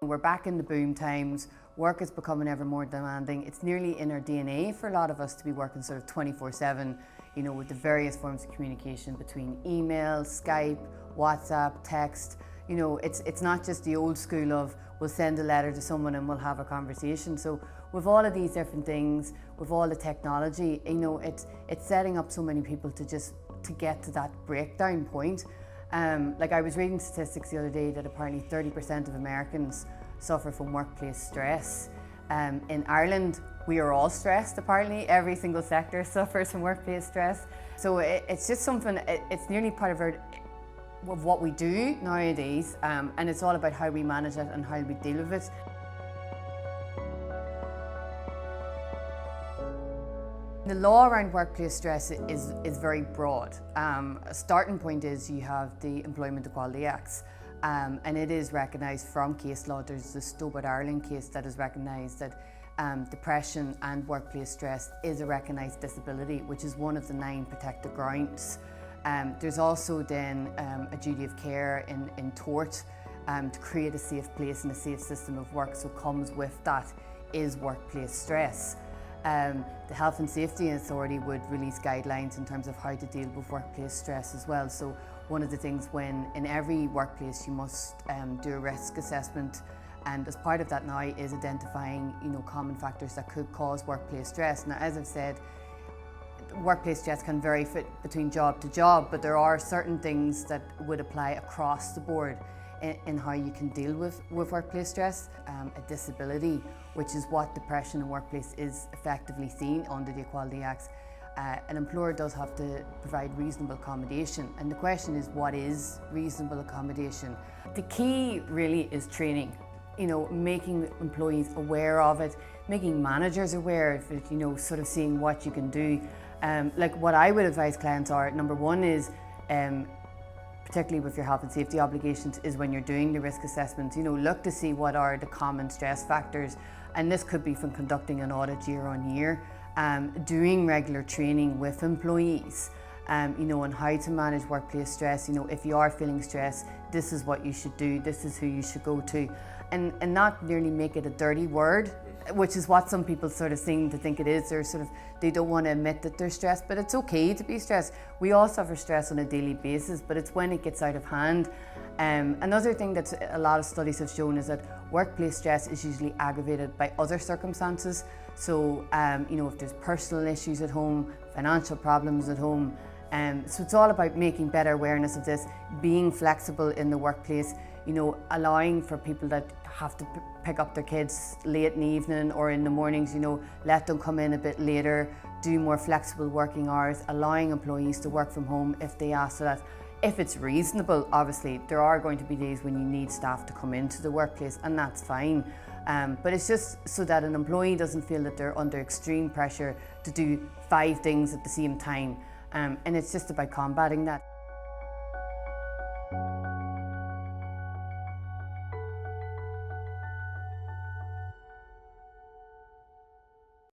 We're back in the boom times. Work is becoming ever more demanding. It's nearly in our DNA for a lot of us to be working sort of 24/7, with the various forms of communication between email, Skype, WhatsApp, text. It's not just the old school of we'll send a letter to someone and we'll have a conversation. So with all of these different things, with all the technology, it's setting up so many people to get to that breakdown point. Like I was reading statistics the other day that apparently 30% of Americans suffer from workplace stress. In Ireland, we are all stressed apparently. Every single sector suffers from workplace stress. So it's just something, it's nearly part of what we do nowadays, and it's all about how we manage it and how we deal with it. The law around workplace stress is very broad. A starting point is you have the Employment Equality Acts, and it is recognised from case law. There's the Stobart Ireland case that has recognised that depression and workplace stress is a recognised disability, which is one of the 9 protected grounds. There's also then a duty of care in tort to create a safe place and a safe system of work. So comes with that is workplace stress. The Health and Safety Authority would release guidelines in terms of how to deal with workplace stress as well. So one of the things when in every workplace you must do a risk assessment, and as part of that now is identifying common factors that could cause workplace stress. Now, as I've said, workplace stress can vary between job to job, but there are certain things that would apply across the board in how you can deal with workplace stress. A disability, which is what depression in workplace is effectively seen under the Equality Acts. An employer does have to provide reasonable accommodation, and the question is, what is reasonable accommodation? The key really is training, making employees aware of it, making managers aware of it, sort of seeing what you can do. Like what I would advise clients are, number one is, particularly with your health and safety obligations, is when you're doing the risk assessment, look to see what are the common stress factors. And this could be from conducting an audit year on year, doing regular training with employees, on how to manage workplace stress. If you are feeling stressed, this is what you should do, this is who you should go to. And not merely make it a dirty word, which is what some people sort of seem to think it is. They don't want to admit that they're stressed, but it's okay to be stressed. We all suffer stress on a daily basis, but it's when it gets out of hand. Another thing that a lot of studies have shown is that workplace stress is usually aggravated by other circumstances. So, if there's personal issues at home, financial problems at home. So it's all about making better awareness of this, being flexible in the workplace, allowing for people that have to pick up their kids late in the evening or in the mornings, let them come in a bit later, do more flexible working hours, allowing employees to work from home if they ask for that. If it's reasonable, obviously, there are going to be days when you need staff to come into the workplace, and that's fine. But it's just so that an employee doesn't feel that they're under extreme pressure to do 5 things at the same time. And it's just about combating that.